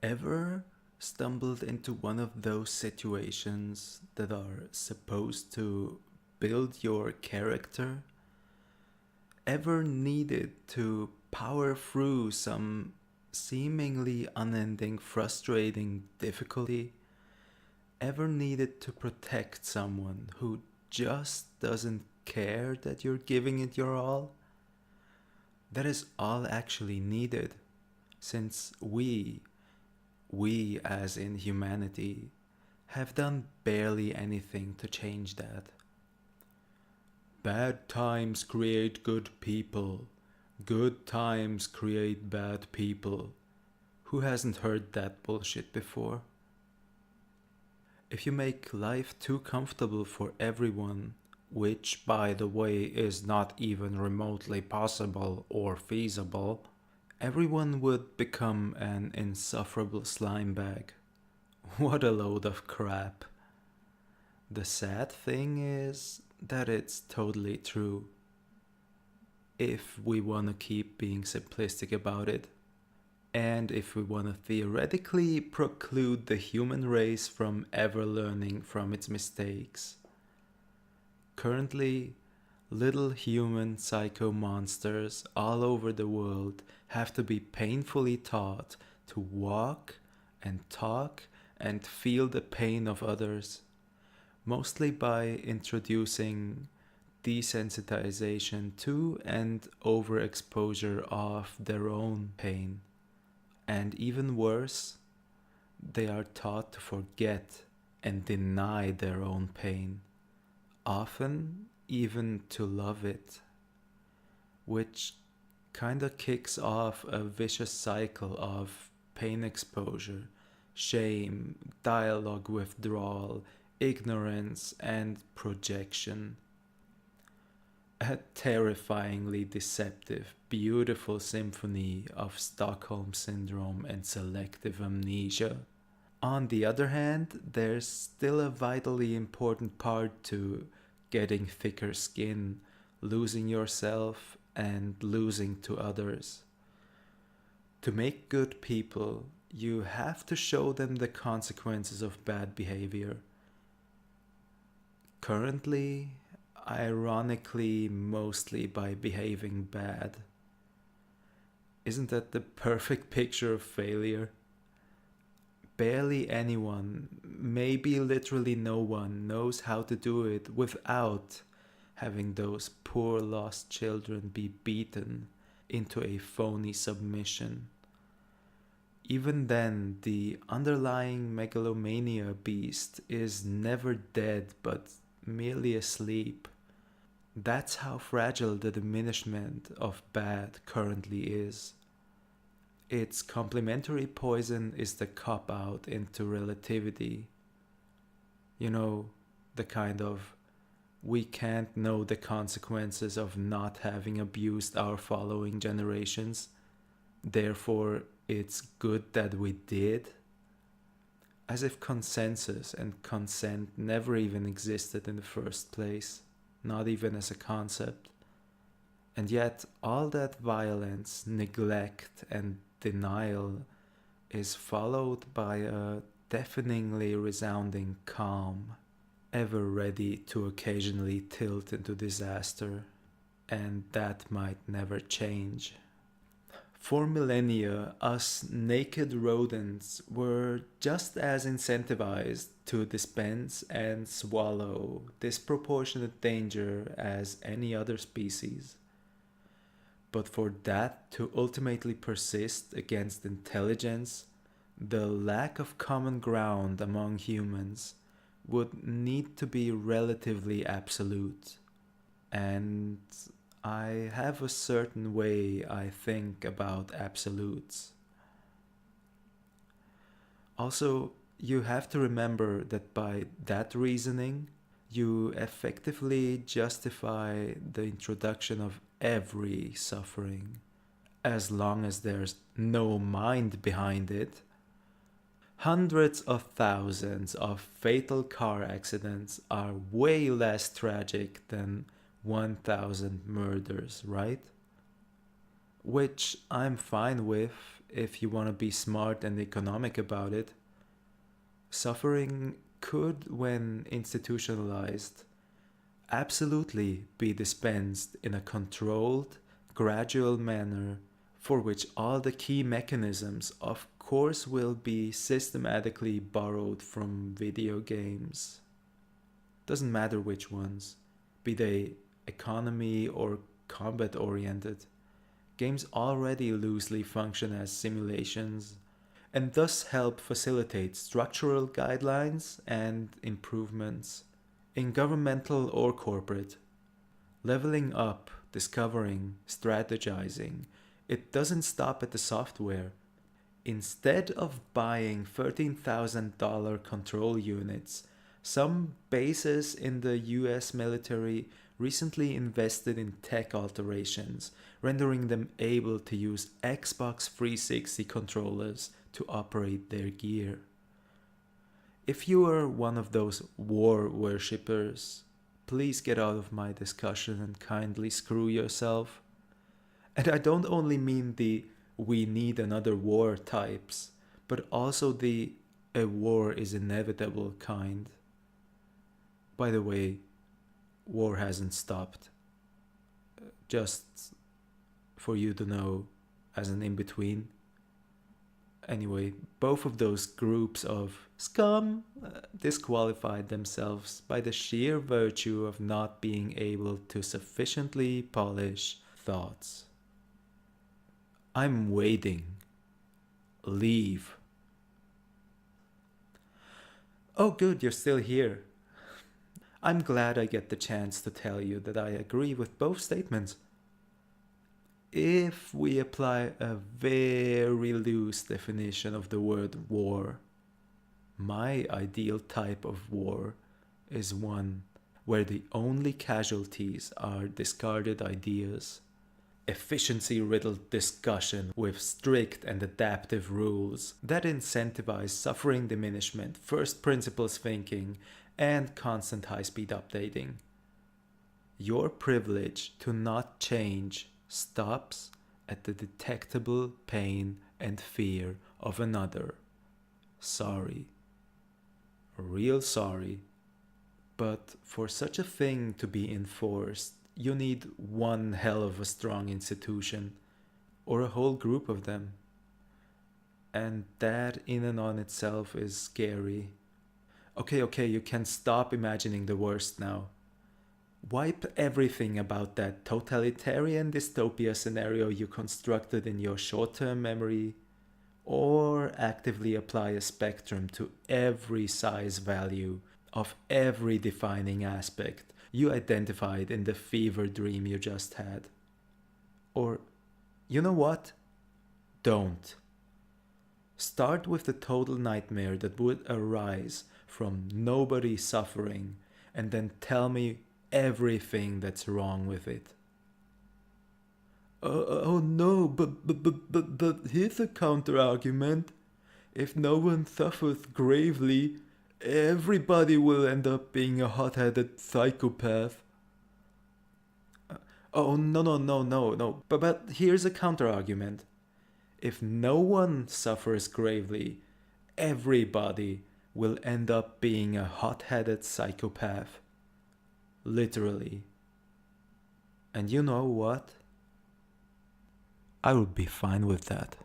Ever stumbled into one of those situations that are supposed to build your character? Ever needed to power through some seemingly unending, frustrating difficulty? Ever needed to protect someone who just doesn't care that you're giving it your all? That is all actually needed, since we as in humanity, have done barely anything to change that. Bad times create good people. Good times create bad people. Who hasn't heard that bullshit before? If you make life too comfortable for everyone, which by the way is not even remotely possible or feasible, everyone would become an insufferable slime bag. What a load of crap. The sad thing is that it's totally true. If we want to keep being simplistic about it, and if we want to theoretically preclude the human race from ever learning from its mistakes. Currently, little human psycho monsters all over the world have to be painfully taught to walk and talk and feel the pain of others, mostly by introducing desensitization to and overexposure of their own pain. And even worse, they are taught to forget and deny their own pain, often even to love it, which kinda kicks off a vicious cycle of pain exposure, shame, dialogue withdrawal, ignorance, and projection. A terrifyingly deceptive, beautiful symphony of Stockholm Syndrome and selective amnesia. On the other hand, there's still a vitally important part to getting thicker skin, losing yourself, and losing to others. To make good people, you have to show them the consequences of bad behavior. Currently, ironically, mostly by behaving bad. Isn't that the perfect picture of failure? Barely anyone, maybe literally no one, knows how to do it without having those poor lost children be beaten into a phony submission. Even then, the underlying megalomania beast is never dead but merely asleep. That's how fragile the diminishment of bad currently is. Its complementary poison is the cop out into relativity. You know, the kind of we can't know the consequences of not having abused our following generations, therefore it's good that we did. As if consensus and consent never even existed in the first place, not even as a concept. And yet, all that violence, neglect, and denial is followed by a deafeningly resounding calm, ever ready to occasionally tilt into disaster, and that might never change. For millennia, us naked rodents were just as incentivized to dispense and swallow disproportionate danger as any other species. But for that to ultimately persist against intelligence, the lack of common ground among humans would need to be relatively absolute. And I have a certain way I think about absolutes. Also, you have to remember that by that reasoning, you effectively justify the introduction of every suffering, as long as there's no mind behind it. Hundreds of thousands of fatal car accidents are way less tragic than 1,000 murders, right? Which I'm fine with if you want to be smart and economic about it. Suffering could, when institutionalized, absolutely be dispensed in a controlled, gradual manner for which all the key mechanisms, of course, will be systematically borrowed from video games. Doesn't matter which ones, be they economy or combat oriented. Games already loosely function as simulations and thus help facilitate structural guidelines and improvements in governmental or corporate. Leveling up, discovering, strategizing, it doesn't stop at the software. Instead of buying $13,000 control units, some bases in the US military recently invested in tech alterations, rendering them able to use Xbox 360 controllers to operate their gear. If you are one of those war worshippers, please get out of my discussion and kindly screw yourself. And I don't only mean the "we need another war" types, but also the "a war is inevitable" kind. By the way, war hasn't stopped. Just for you to know, as an in-between. Anyway, both of those groups of scum disqualified themselves by the sheer virtue of not being able to sufficiently polish thoughts. I'm waiting. Leave. Oh good, you're still here. I'm glad I get the chance to tell you that I agree with both statements. If we apply a very loose definition of the word war, my ideal type of war is one where the only casualties are discarded ideas, efficiency-riddled discussion with strict and adaptive rules that incentivize suffering diminishment, first principles thinking, and constant high-speed updating. Your privilege to not change stops at the detectable pain and fear of another. Sorry. Real sorry. But for such a thing to be enforced, you need one hell of a strong institution, or a whole group of them. And that in and on itself is scary. Okay, you can stop imagining the worst now. Wipe everything about that totalitarian dystopia scenario you constructed in your short-term memory, or actively apply a spectrum to every size value of every defining aspect you identified in the fever dream you just had. Or, you know what? Don't. Start with the total nightmare that would arise from nobody suffering, and then tell me everything that's wrong with it. Oh no, but here's a counter-argument. If no one suffers gravely, everybody will end up being a hot-headed psychopath. Oh no. But here's a counter-argument. If no one suffers gravely, everybody will end up being a hot-headed psychopath. Literally. And you know what? I would be fine with that.